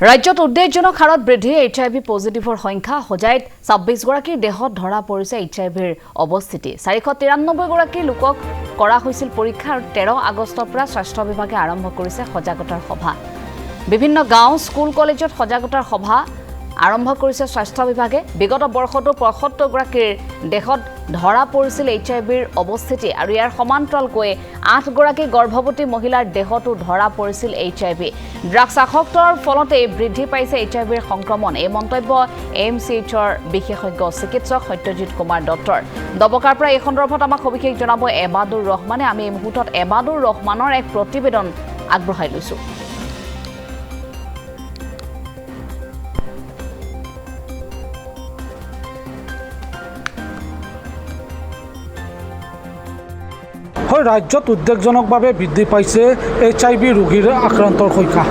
ৰাজ্যত উদ্বেগজনক হাৰত বৃদ্ধি HIV পজিটিভৰ সংখ্যা হজাইত 26 গৰাকীৰ দেহত ধৰা পৰিছে HIVৰ অৱস্থিতি 493 গৰাকী লোকক কৰা হৈছিল পৰীক্ষা আৰু 13 আগষ্টৰ পৰা স্বাস্থ্য বিভাগে আৰম্ভ কৰিছে সজাগতাৰ সভা বিভিন্ন গাঁও স্কুল কলেজত সজাগতাৰ সভা আৰম্ভ কৰিছে স্বাস্থ্য বিভাগে বিগত বৰ্ষতো 75 গৰাকীৰ দেহত ধৰা পৰিছিল HIVৰ অৱস্থিতি আৰু ইয়াৰ সমান্তৰালকৈ 8 গৰাকী গৰ্ভৱতী মহিলাৰ দেহতো ধৰা পৰিছিল HIV ড্ৰাগছ আসক্তৰ ফলতে বৃদ্ধি পাইছে HIVৰ সংক্ৰমণ এই মন্তব্য AMCHৰ বিশেষজ্ঞ চিকিৎসক সত্যজিৎ কুমাৰ দত্তৰ দবকাৰ পৰা এই সন্দৰ্ভত আমাক সবিশেষ জনাব এবাদুৰ ৰহমানে আমি এই মুহূৰ্তত এবাদুৰ ৰহমানৰ এক প্ৰতিবেদন আগবঢ়াই লৈছো ৰাজ্যত উদ্বেগজনকভাৱে বৃদ্ধি পাইছে HIV ৰোগীৰ আক্ৰান্তৰ সংখ্যা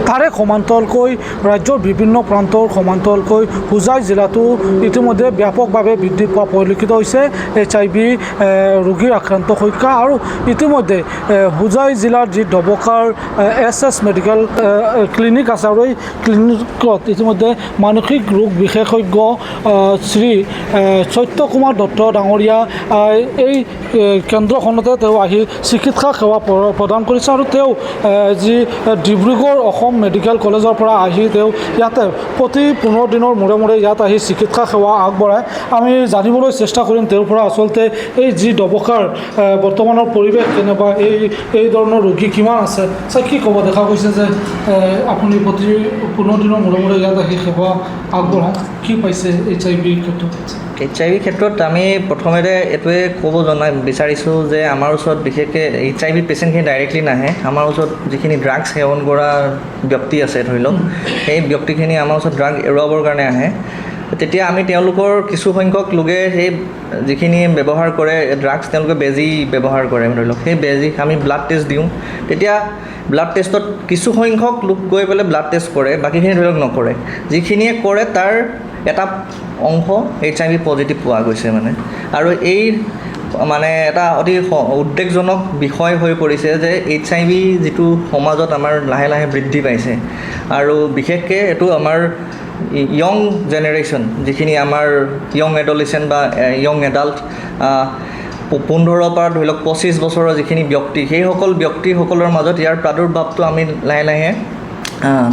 তাৰে সমান্তৰালকৈ ৰাজ্যৰ বিভিন্ন প্ৰান্তৰ সমান্তৰালকৈ হোজাই জিলাতো ইতিমধ্যে ব্যাপকভাৱে বৃদ্ধি পোৱা পৰিলক্ষিত হৈছে HIV ৰোগীৰ আক্ৰান্ত সংখ্যা আৰু ইতিমধ্যে হোজাই জিলাৰ যি ডবকাৰ SS মেডিকেল ক্লিনিক আছে আৰু এই ক্লিনিকত ইতিমধ্যে মানসিক ৰোগ বিশেষজ্ঞ শ্ৰী সত্য কুমাৰ দত্ত ডাঙৰীয়া এই কেন্দ্ৰখনতে তেওঁ আহি চিকিৎসা সেৱা প্ৰদান কৰিছে আৰু তেওঁ যি ডিব্ৰুগড় অসম মেডিকেল কলেজৰ পৰা আহি তেওঁ ইয়াতে প্ৰতি 15 দিনৰ মূৰে মূৰে ইয়াত আহি চিকিৎসা সেৱা আগবঢ়ায় আমি জানিবলৈ চেষ্টা কৰিম তেওঁৰ পৰা আচলতে এই যি ডবকাৰ বৰ্তমানৰ পৰিৱেশ কেনেকুৱা এই ধৰণৰ ৰোগী কিমান আছে চাই কি ক'ব দেখা গৈছে যে আপুনি প্ৰতি 15 দিনৰ মূৰে মূৰে ইয়াত আহি সেৱা আগবঢ়ায় কি পাইছে HIV ক্ষেত্ৰত HIV ক্ষেত্ৰত আমি প্ৰথমতে এইটোৱে ক'ব বিচাৰিছোঁ যে আমাৰ ওচৰত বিশেষকৈ HIV পেচেণ্টখিনি ডাইৰেক্টলি নাহে আমাৰ ওচৰত যিখিনি ড্ৰাগছ সেৱন কৰা ব্যক্তি আছে ধৰি লওক সেই ব্যক্তিখিনি আমাৰ ওচৰত ড্ৰাগ এৰুৱাবৰ কাৰণে আহে তেতিয়া আমি তেওঁলোকৰ কিছু সংখ্যক লোকে সেই যিখিনি ব্যৱহাৰ কৰে ড্ৰাগছ তেওঁলোকে বেজী ব্যৱহাৰ কৰে ধৰি লওক সেই বেজী আমি ব্লাড টেষ্ট দিওঁ তেতিয়া ব্লাড টেষ্টত কিছু সংখ্যক লোক গৈ পেলাই ব্লাড টেষ্ট কৰে বাকীখিনি ধৰি লওক নকৰে যিখিনিয়ে কৰে তাৰ এটা অংশ HIV পজিটিভ পোৱা গৈছে মানে আৰু এই মানে এটা অতি উদ্বেগজনক বিষয় হৈ পৰিছে যে HIV যিটো সমাজত আমাৰ লাহে লাহে বৃদ্ধি পাইছে আৰু বিশেষকৈ এইটো আমাৰ ইয়ং জেনেৰেশ্যন যিখিনি আমাৰ ইয়ং এডলেচেণ্ট বা ইয়ং এডাল্ট 15 পৰা ধৰি লওক 25 বছৰৰ যিখিনি ব্যক্তি সেইসকল ব্যক্তিসকলৰ মাজত ইয়াৰ প্ৰাদুৰ্ভাৱটো আমি লাহে লাহে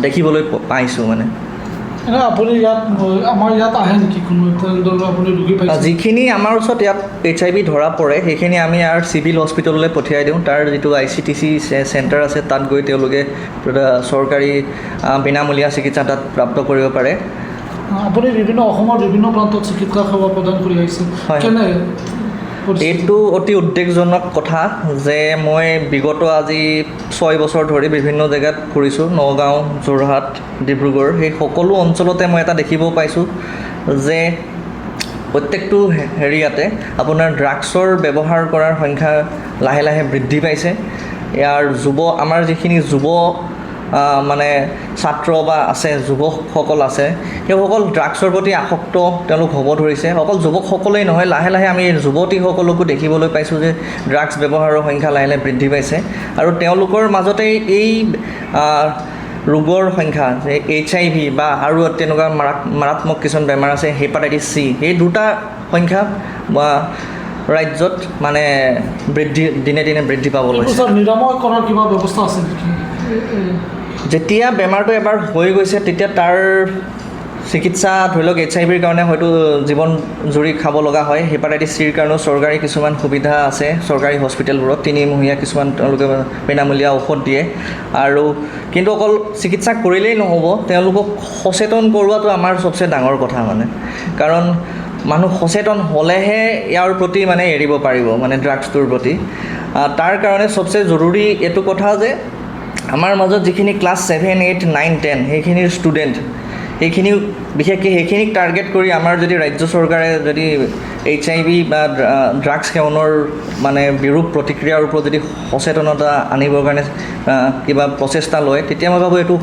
দেখিবলৈ পাইছোঁ মানে আপুনি আমাৰ ইয়াত আহে নেকি কোনো আপুনি ৰোগী পাইছে যিখিনি আমাৰ ওচৰত ইয়াত HIV ধৰা পৰে সেইখিনি আমি ইয়াৰ চিভিল হস্পিটেললৈ পঠিয়াই দিওঁ তাৰ যিটো ICTC চেণ্টাৰ আছে তাত গৈ তেওঁলোকে চৰকাৰী বিনামূলীয়া চিকিৎসা তাত প্ৰাপ্ত কৰিব পাৰে আপুনি বিভিন্ন অসমৰ বিভিন্ন প্ৰান্তত চিকিৎসা সেৱা প্ৰদান কৰি আহিছে কেনে এইটো অতি উদ্বেগজনক কথা যে মই বিগত আজি 6 বছৰ ধৰি বিভিন্ন জেগাত ফুৰিছোঁ নগাঁও যোৰহাট ডিব্ৰুগড় সেই সকলো অঞ্চলতে মই এটা দেখিব পাইছোঁ যে প্ৰত্যেকটো হেৰিয়াতে আপোনাৰ ড্ৰাগছৰ ব্যৱহাৰ কৰাৰ সংখ্যা লাহে লাহে বৃদ্ধি পাইছে ইয়াৰ আমাৰ যিখিনি যুৱ মানে ছাত্ৰ বা আছে যুৱকসকল আছে সেইসকল ড্ৰাগছৰ প্ৰতি আসক্ত তেওঁলোক হ'ব ধৰিছে অকল যুৱকসকলেই নহয় লাহে লাহে আমি যুৱতীসকলকো দেখিবলৈ পাইছোঁ যে ড্ৰাগছ ব্যৱহাৰৰ সংখ্যা লাহে লাহে বৃদ্ধি পাইছে আৰু তেওঁলোকৰ মাজতেই এই ৰোগৰ সংখ্যা যে HIV বা আৰু তেনেকুৱা মাৰাত্মক কিছুমান বেমাৰ আছে হেপাটাইটিছ C এই দুটা সংখ্যা ৰাজ্যত মানে দিনে দিনে বৃদ্ধি পাব লৈছে নিৰাময় কৰাৰ কিবা ব্যৱস্থা আছে নেকি যেতিয়া বেমাৰটো এবাৰ হৈ গৈছে তেতিয়া তাৰ চিকিৎসা ধৰি লওক HIVৰ কাৰণে হয়তো জীৱন জুৰি খাব লগা হয় হেপাটাইটিছ Cৰ কাৰণেও চৰকাৰী কিছুমান সুবিধা আছে চৰকাৰী হস্পিটেলবোৰত 3 মহীয়া কিছুমান তেওঁলোকে বিনামূলীয়া ঔষধ দিয়ে আৰু কিন্তু অকল চিকিৎসা কৰিলেই নহ'ব তেওঁলোকক সচেতন কৰোৱাটো আমাৰ চবচে ডাঙৰ কথা মানে কাৰণ মানুহ সচেতন হ'লেহে ইয়াৰ প্ৰতি মানে এৰিব পাৰিব মানে ড্ৰাগছটোৰ প্ৰতি তাৰ কাৰণে চবচে জৰুৰী এইটো কথা যে আমাৰ মাজত যিখিনি ক্লাছ 7, 8, 9, 10 সেইখিনিৰ ষ্টুডেণ্ট সেইখিনি বিশেষকৈ সেইখিনিক টাৰ্গেট কৰি আমাৰ যদি ৰাজ্য চৰকাৰে যদি HIV বা ড্ৰাগছ সেৱনৰ মানে বিৰূপ প্ৰতিক্ৰিয়াৰ ওপৰত যদি সচেতনতা আনিবৰ কাৰণে কিবা প্ৰচেষ্টা লয় তেতিয়া মই ভাবোঁ এইটো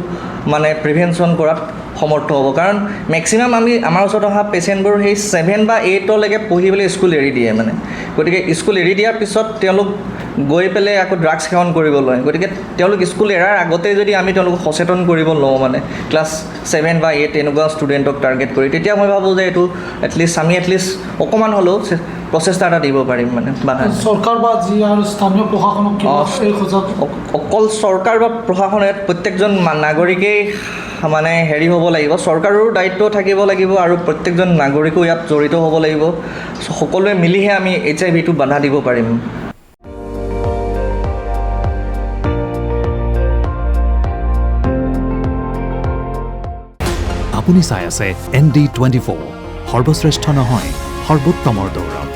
মানে প্ৰিভেনশ্যন কৰাত সমৰ্থ হ'ব কাৰণ মেক্সিমাম আমাৰ ওচৰত অহা পেচেণ্টবোৰ সেই 7 বা 8লৈকে পঢ়িবলৈ স্কুল এৰি দিয়ে মানে গতিকে স্কুল এৰি দিয়াৰ পিছত তেওঁলোক গৈ পেলাই আকৌ ড্ৰাগছ সেৱন কৰিব লয়। গতিকে তেওঁলোক স্কুল এৰাৰ আগতেই যদি আমি তেওঁলোকক সচেতন কৰিব লওঁ মানে ক্লাছ 7 বা 8 এনেকুৱা ষ্টুডেণ্টক টাৰ্গেট কৰি, তেতিয়া মই ভাবোঁ যে এইটো আমি এটলিষ্ট অকণমান হ'লেও প্ৰচেষ্টা এটা দিব পাৰিম মানে বাধা। চৰকাৰ বা যি আৰু স্থানীয় প্ৰশাসনক এই সজাগ অকল চৰকাৰ বা প্ৰশাসনে প্ৰত্যেকজন নাগৰিকেই মানে হেৰি হ'ব লাগিব, চৰকাৰৰো দায়িত্ব থাকিব লাগিব আৰু প্ৰত্যেকজন নাগৰিকো ইয়াত জড়িত হ'ব লাগিব। সকলোৱে মিলিহে আমি HIV-টো বাধা দিব পাৰিম। আপুনি চাই আছে ND24, সৰ্বশ্ৰেষ্ঠ নহয় সৰ্বোত্তমৰ দৌৰত।